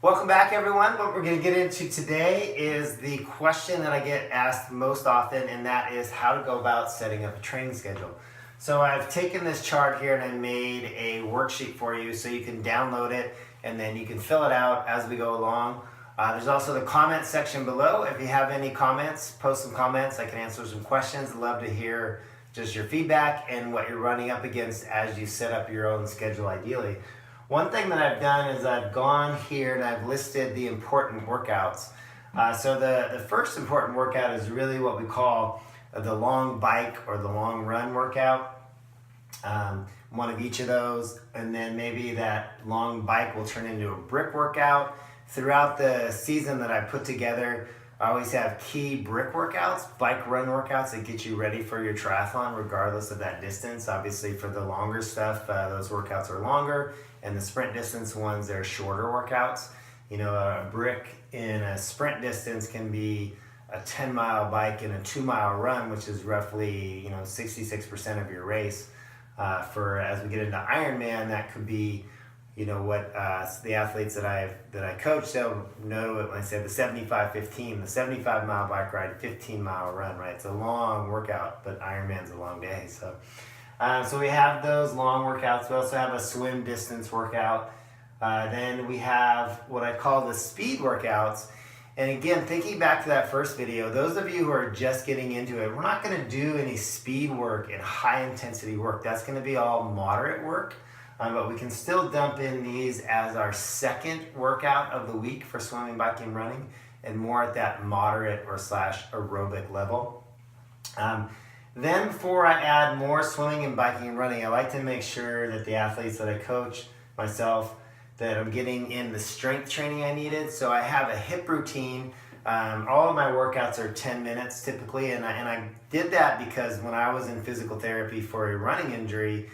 Welcome back, everyone. What we're going to get into today is the question that I get asked most often, and that is how to go about setting up a training schedule. So I've taken this chart here and I made a worksheet for you so you can download it and then you can fill it out as we go along. There's also the comment section below. If you have any comments, post some comments. I can answer some questions. I'd love to hear just your feedback and what you're running up against as you set up your own schedule ideally. One thing that I've done is I've gone here and I've listed the important workouts. So the first important workout is really what we call the long bike or the long run workout. One of each of those, and then maybe that long bike will turn into a brick workout. Throughout the season that I put together, I always have key brick workouts, bike run workouts that get you ready for your triathlon regardless of that distance. Obviously for the longer stuff, those workouts are longer, and the sprint distance ones, they're shorter workouts. You know, a brick in a sprint distance can be a 10-mile bike and a 2-mile run, which is roughly 66% of your race. For as we get into Ironman, that could be what the athletes that I coach, they'll know it when I say the 75-15, the 75-mile bike ride, 15-mile run, right? It's a long workout, but Ironman's a long day. So we have those long workouts. We also have a swim distance workout. Then we have what I call the speed workouts. And again, thinking back to that first video, those of you who are just getting into it, we're not going to do any speed work and high intensity work. That's going to be all moderate work. But we can still dump in these as our second workout of the week for swimming, biking, running, and more at that moderate or / aerobic level. Then before I add more swimming and biking and running, I like to make sure that the athletes that I coach, myself, that I'm getting in the strength training I needed. So I have a hip routine. All of my workouts are 10 minutes typically, and I did that because when I was in physical therapy for a running injury,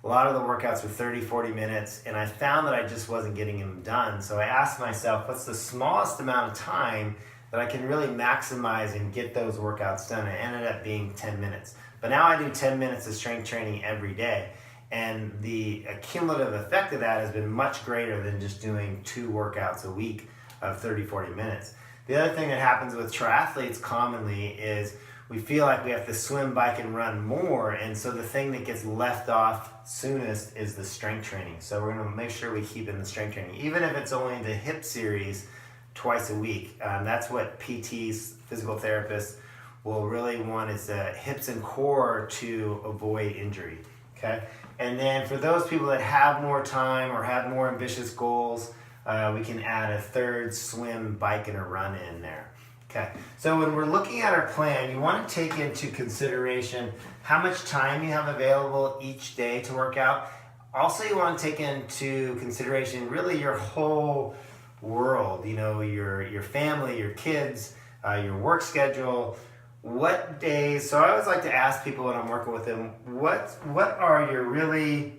a lot of the workouts were 30, 40 minutes, and I found that I just wasn't getting them done. So I asked myself, what's the smallest amount of time that I can really maximize and get those workouts done? It ended up being 10 minutes. But now I do 10 minutes of strength training every day. And the cumulative effect of that has been much greater than just doing 2 workouts a week of 30, 40 minutes. The other thing that happens with triathletes commonly is we feel like we have to swim, bike, and run more. And so the thing that gets left off soonest is the strength training. So we're going to make sure we keep in the strength training, even if it's only the hip series twice a week. That's what PTs, physical therapists, will really want is the hips and core to avoid injury. Okay. And then for those people that have more time or have more ambitious goals, we can add a third swim, bike, and a run in there. Okay, so when we're looking at our plan, you want to take into consideration how much time you have available each day to work out. Also, you want to take into consideration really your whole world, your family, your kids, your work schedule. What days, so I always like to ask people when I'm working with them, what are your really,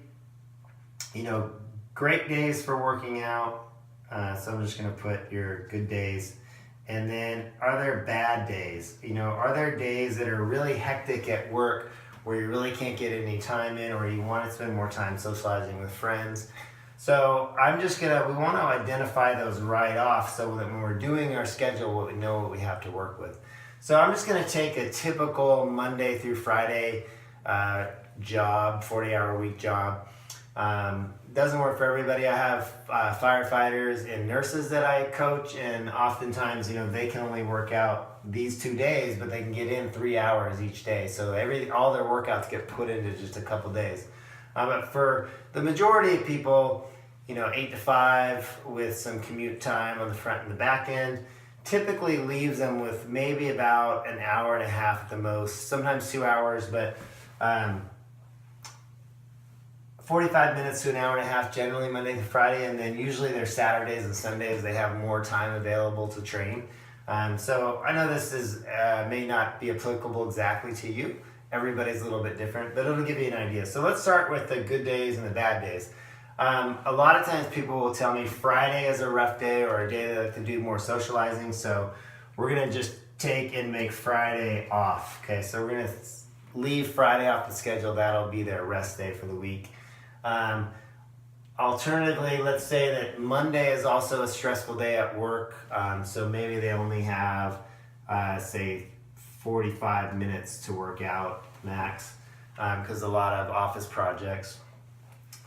great days for working out? So I'm just going to put your good days. And then are there bad days? Are there days that are really hectic at work where you really can't get any time in, or you want to spend more time socializing with friends? So we want to identify those right off so that when we're doing our schedule, we know what we have to work with. So I'm just going to take a typical Monday through Friday job, 40-hour week job. Doesn't work for everybody. I have firefighters and nurses that I coach, and oftentimes, they can only work out these 2 days, but they can get in 3 hours each day. So all their workouts get put into just a couple days. But for the majority of people, 8 to 5 with some commute time on the front and the back end, typically leaves them with maybe about an hour and a half at the most, sometimes 2 hours, but 45 minutes to an hour and a half generally Monday to Friday, and then usually their Saturdays and Sundays they have more time available to train. So I know this may not be applicable exactly to you. Everybody's a little bit different, but it'll give you an idea. So let's start with the good days and the bad days. A lot of times people will tell me Friday is a rough day or a day they like to do more socializing, so we're going to just take and make Friday off. Okay, so we're going to leave Friday off the schedule. That'll be their rest day for the week. Alternatively, let's say that Monday is also a stressful day at work, so maybe they only have, say, 45 minutes to work out max, because a lot of office projects.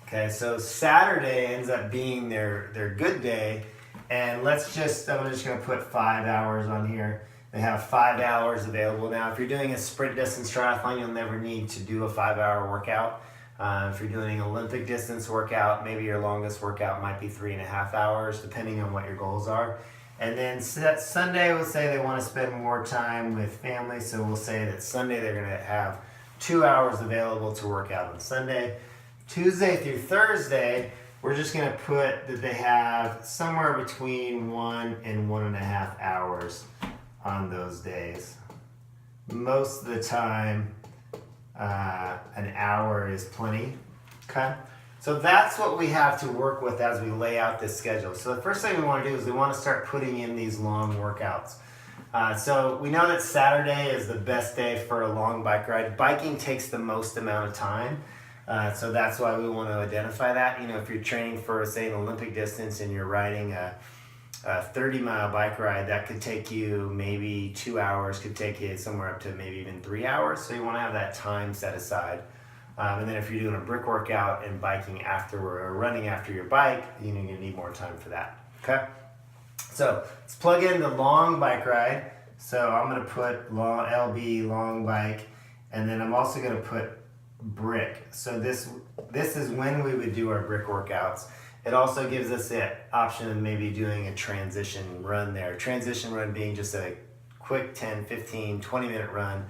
Okay, so Saturday ends up being their good day, and I'm just going to put 5 hours on here. They have 5 hours available. Now, if you're doing a sprint distance triathlon, you'll never need to do a 5-hour workout. If you're doing an Olympic distance workout, maybe your longest workout might be 3.5 hours, depending on what your goals are. And then Sunday, we'll say they want to spend more time with family, so we'll say that Sunday they're going to have 2 hours available to work out on Sunday. Tuesday through Thursday, we're just going to put that they have somewhere between 1 and 1.5 hours on those days. Most of the time, an hour is plenty. Okay, so that's what we have to work with as we lay out this schedule. So the first thing we want to do is we want to start putting in these long workouts. So we know that Saturday is the best day for a long bike ride. Biking takes the most amount of time. So that's why we want to identify that. You know, if you're training for, say, an Olympic distance and you're riding a 30-mile bike ride, that could take you maybe 2 hours, could take you somewhere up to maybe even 3 hours. So you want to have that time set aside. And then if you're doing a brick workout and biking afterward or running after your bike, you need more time for that. Okay? So let's plug in the long bike ride. So I'm going to put LB, long bike, and then I'm also going to put brick. So this is when we would do our brick workouts. It also gives us the option of maybe doing a transition run there. Transition run being just a quick 10, 15, 20-minute run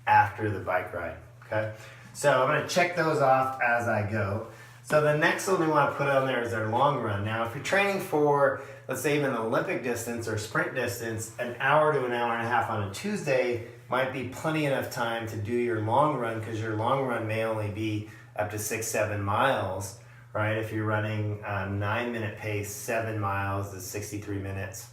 after the bike ride. Okay? So I'm going to check those off as I go. So the next one we want to put on there is our long run. Now, if you're training for, let's say, even an Olympic distance or sprint distance, an hour to an hour and a half on a Tuesday might be plenty enough time to do your long run, because your long run may only be up to 6-7 miles. Right, if you're running a 9-minute pace, 7 miles is 63 minutes.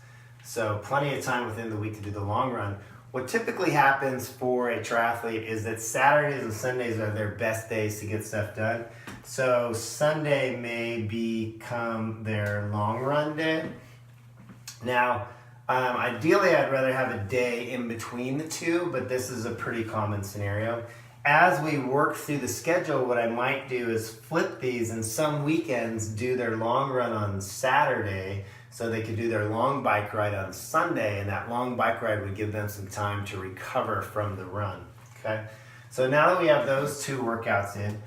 So plenty of time within the week to do the long run. What typically happens for a triathlete is that Saturdays and Sundays are their best days to get stuff done. So Sunday may become their long run day. Now, ideally I'd rather have a day in between the two, but this is a pretty common scenario. As we work through the schedule, what I might do is flip these, and some weekends do their long run on Saturday so they could do their long bike ride on Sunday, and that long bike ride would give them some time to recover from the run. Okay, so now that we have those two workouts in,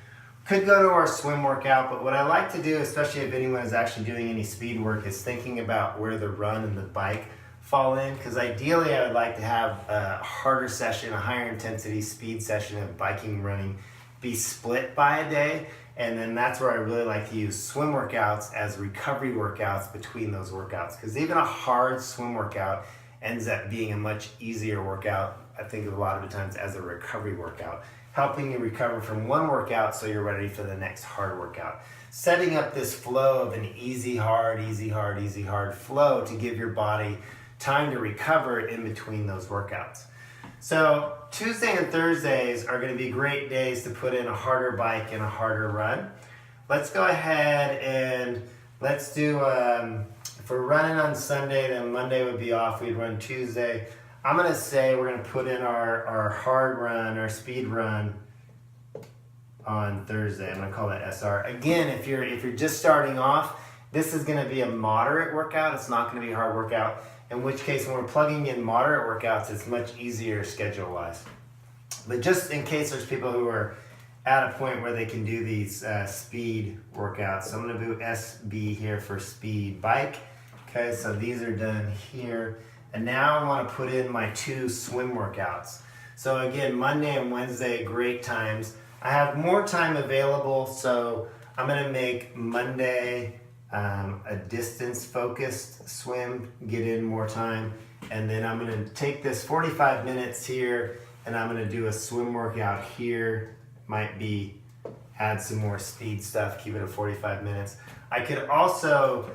could go to our swim workout, but what I like to do, especially if anyone is actually doing any speed work, is thinking about where the run and the bike fall in, because ideally I would like to have a harder session, a higher intensity speed session of biking, running be split by a day, and then that's where I really like to use swim workouts as recovery workouts between those workouts, because even a hard swim workout ends up being a much easier workout, I think, a lot of the times as a recovery workout, helping you recover from one workout so you're ready for the next hard workout. Setting up this flow of an easy, hard, easy, hard, easy, hard flow to give your body time to recover in between those workouts. So Tuesday and Thursdays are going to be great days to put in a harder bike and a harder run. Let's go ahead and let's do, if we're running on Sunday, then Monday would be off, we'd run Tuesday. I'm going to say we're going to put in our hard run, our speed run on Thursday. I'm going to call that SR. Again, if you're just starting off, this is going to be a moderate workout. It's not going to be a hard workout. In which case, when we're plugging in moderate workouts, it's much easier schedule-wise. But just in case there's people who are at a point where they can do these speed workouts. So I'm going to do SB here for speed bike. Okay, so these are done here. And now I want to put in my 2 swim workouts. So again, Monday and Wednesday, great times. I have more time available, so I'm going to make Monday a distance-focused swim, get in more time, and then I'm going to take this 45 minutes here, and I'm going to do a swim workout here. Might be add some more speed stuff, keep it at 45 minutes. I could also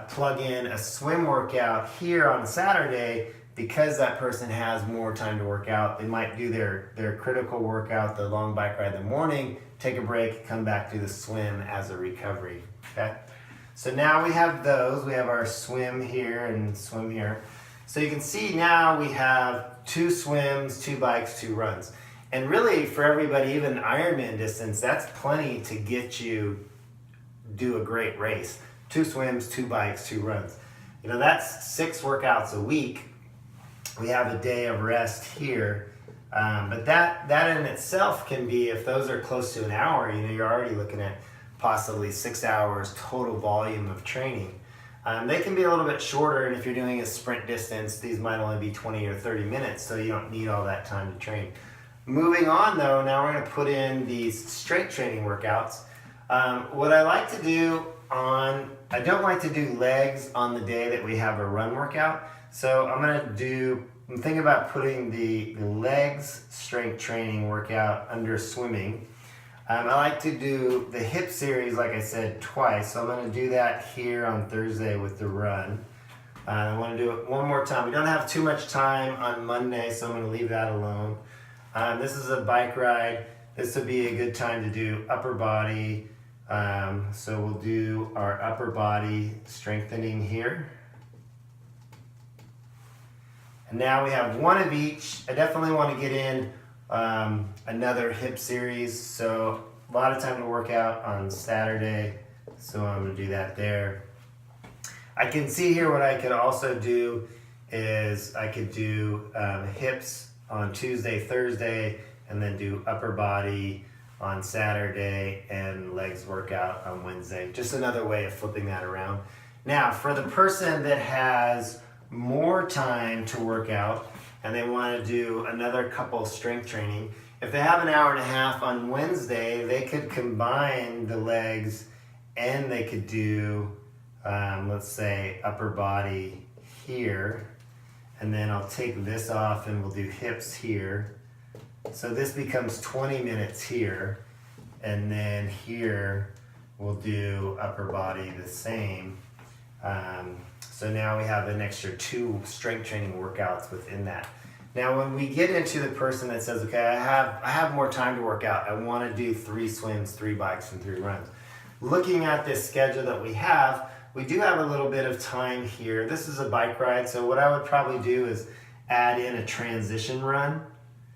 plug in a swim workout here on Saturday, because that person has more time to work out. They might do their critical workout, the long bike ride in the morning, take a break, come back, do the swim as a recovery. Okay. So now we have those. We have our swim here and swim here. So you can see now we have 2 swims, 2 bikes, 2 runs. And really for everybody, even Ironman distance, that's plenty to get you do a great race. 2 swims, 2 bikes, 2 runs. You know, that's 6 workouts a week. We have a day of rest here. But that in itself can be, if those are close to an hour, you know, you're already looking at possibly 6 hours total volume of training. They can be a little bit shorter, and if you're doing a sprint distance, these might only be 20 or 30 minutes, so you don't need all that time to train. Moving on though, now we're going to put in these strength training workouts. What I like to do I don't like to do legs on the day that we have a run workout, so I'm thinking about putting the legs strength training workout under swimming. I like to do the hip series, like I said, twice. So I'm going to do that here on Thursday with the run. I want to do it one more time. We don't have too much time on Monday, so I'm going to leave that alone. This is a bike ride. This would be a good time to do upper body. So we'll do our upper body strengthening here. And now we have one of each. I definitely want to get in another hip series, so a lot of time to work out on Saturday, so I'm going to do that there. I can see here what I could also do is I could do hips on Tuesday, Thursday, and then do upper body on Saturday and legs workout on Wednesday. Just another way of flipping that around. Now, for the person that has more time to work out and they want to do another couple strength training, if they have an hour and a half on Wednesday, they could combine the legs and they could do, let's say, upper body here. And then I'll take this off and we'll do hips here. So this becomes 20 minutes here. And then here we'll do upper body the same. So now we have an extra 2 strength training workouts within that. Now when we get into the person that says, okay, I have more time to work out, I want to do 3 swims, 3 bikes, and 3 runs. Looking at this schedule that we do have a little bit of time here. This is a bike ride, so what I would probably do is add in a transition run.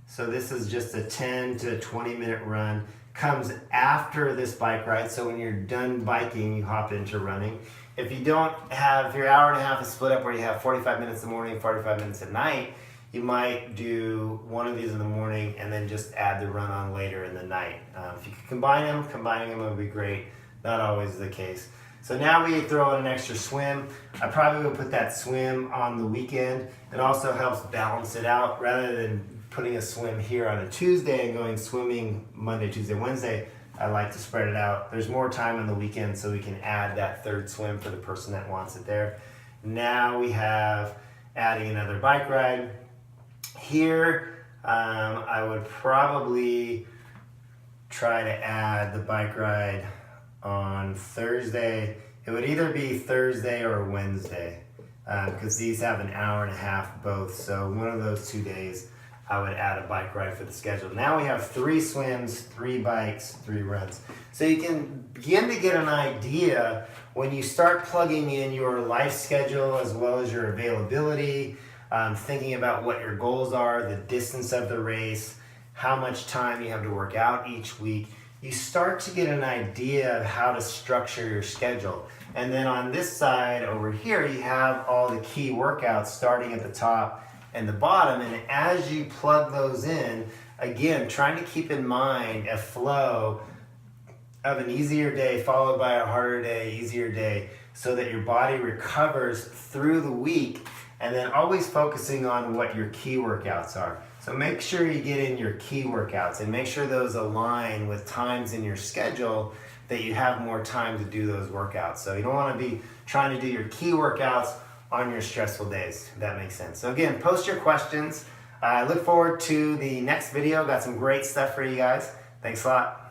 So this is just a 10 to 20 minute run. Comes after this bike ride, so when you're done biking, you hop into running. If you don't have, if your hour and a half is split up where you have 45 minutes in the morning, 45 minutes at night, you might do one of these in the morning and then just add the run on later in the night. If you could combining them would be great. Not always the case. So now we throw in an extra swim. I probably would put that swim on the weekend. It also helps balance it out rather than putting a swim here on a Tuesday and going swimming Monday, Tuesday, Wednesday. I like to spread it out. There's more time on the weekend, so we can add that 3rd swim for the person that wants it there. Now we have adding another bike ride. Here, I would probably try to add the bike ride on Thursday. It would either be Thursday or Wednesday because these have an hour and a half both. So one of those 2 days, I would add a bike ride for the schedule. Now we have 3 swims, 3 bikes, 3 runs. So you can begin to get an idea when you start plugging in your life schedule as well as your availability, thinking about what your goals are, the distance of the race, how much time you have to work out each week. You start to get an idea of how to structure your schedule. And then on this side over here, you have all the key workouts starting at the top and the bottom, and as you plug those in, again, trying to keep in mind a flow of an easier day followed by a harder day, easier day, so that your body recovers through the week, and then always focusing on what your key workouts are. So make sure you get in your key workouts and make sure those align with times in your schedule that you have more time to do those workouts. So you don't want to be trying to do your key workouts on your stressful days, if that makes sense. So again, post your questions. I look forward to the next video. Got some great stuff for you guys. Thanks a lot.